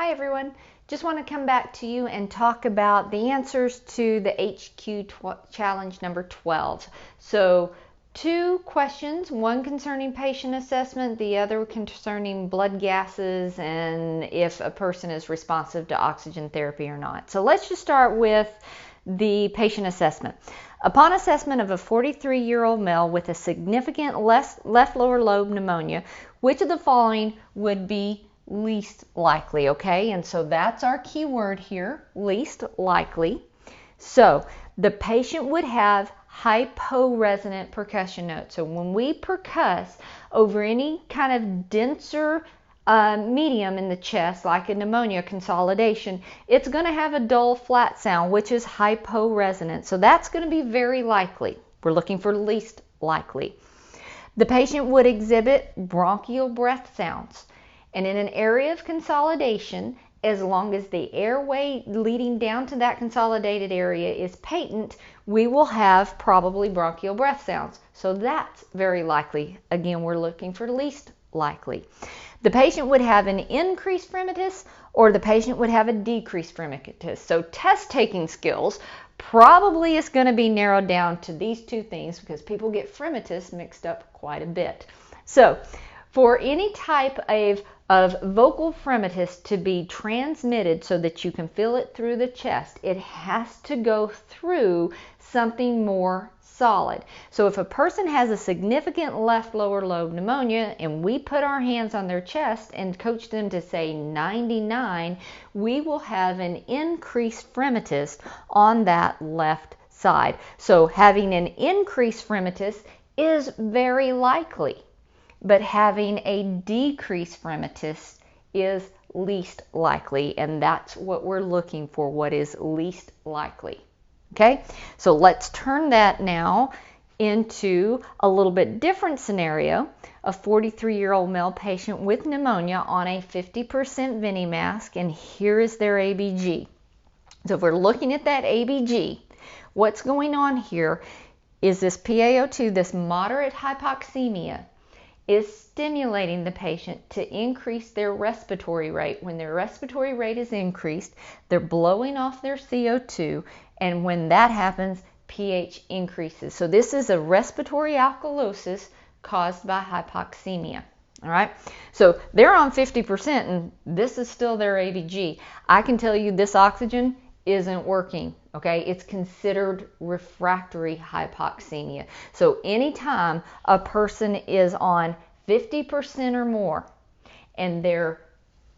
Hi everyone, just want to come back to you and talk about the answers to the HQ challenge number 12. So 2 questions, one concerning patient assessment, the other concerning blood gases and if a person is responsive to oxygen therapy or not. So let's just start with the patient assessment. Upon assessment of a 43-year-old male with a significant left lower lobe pneumonia, which of the following would be least likely? Okay, and so that's our key word here, least likely. So the patient would have hyporesonant percussion notes. So when we percuss over any kind of denser medium in the chest, like a pneumonia consolidation, it's going to have a dull flat sound, which is hyporesonant. So that's going to be very likely. We're looking for least likely. The patient would exhibit bronchial breath sounds. And in an area of consolidation, as long as the airway leading down to that consolidated area is patent, we will have probably bronchial breath sounds. So that's very likely. Again, we're looking for least likely. The patient would have an increased fremitus or the patient would have a decreased fremitus. So test taking skills probably is going to be narrowed down to these 2 things because people get fremitus mixed up quite a bit. So for any type of vocal fremitus to be transmitted so that you can feel it through the chest, it has to go through something more solid. So if a person has a significant left lower lobe pneumonia and we put our hands on their chest and coach them to say 99, we will have an increased fremitus on that left side. So having an increased fremitus is very likely, but having a decreased fremitus is least likely, and that's what we're looking for, what is least likely. Okay, so let's turn that now into a little bit different scenario. A 43-year-old male patient with pneumonia on a 50% Veni mask, and here is their ABG. So if we're looking at that ABG, what's going on here is this PaO2, this moderate hypoxemia, is stimulating the patient to increase their respiratory rate. When their respiratory rate is increased, they're blowing off their CO2, and when that happens, pH increases. So this is a respiratory alkalosis caused by hypoxemia. All right, so they're on 50% and this is still their ABG. I can tell you this oxygen isn't working. Okay, it's considered refractory hypoxemia. So anytime a person is on 50% or more and their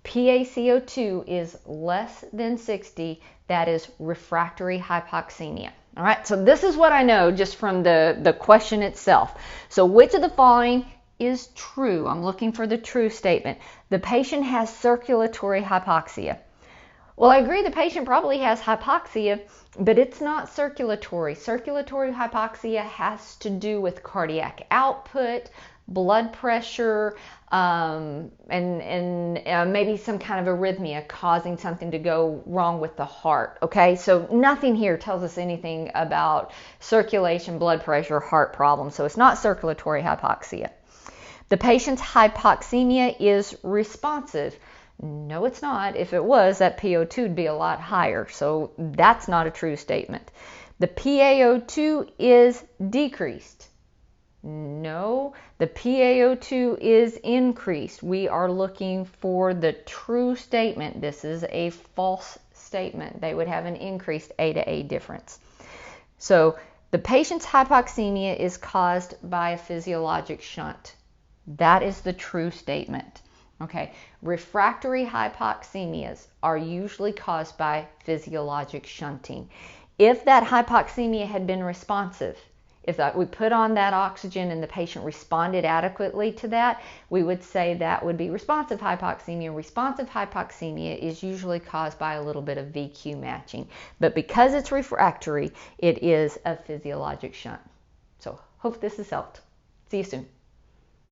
PaCO2 is less than 60, that is refractory hypoxemia. All right, so this is what I know just from the question itself. So which of the following is true? I'm looking for the true statement. The patient has circulatory hypoxia. Well, I agree the patient probably has hypoxia, but it's not circulatory. Circulatory hypoxia has to do with cardiac output, blood pressure, and maybe some kind of arrhythmia causing something to go wrong with the heart. Okay, so nothing here tells us anything about circulation, blood pressure, heart problems. So it's not circulatory hypoxia. The patient's hypoxemia is responsive. No, it's not. If it was, that PO2 would be a lot higher. So that's not a true statement. The PaO2 is decreased. No, the PaO2 is increased. We are looking for the true statement. This is a false statement. They would have an increased A to A difference. So the patient's hypoxemia is caused by a physiologic shunt. That is the true statement. Okay, refractory hypoxemias are usually caused by physiologic shunting. If that hypoxemia had been responsive, if we put on that oxygen and the patient responded adequately to that, we would say that would be responsive hypoxemia. Responsive hypoxemia is usually caused by a little bit of VQ matching. But because it's refractory, it is a physiologic shunt. So hope this has helped. See you soon.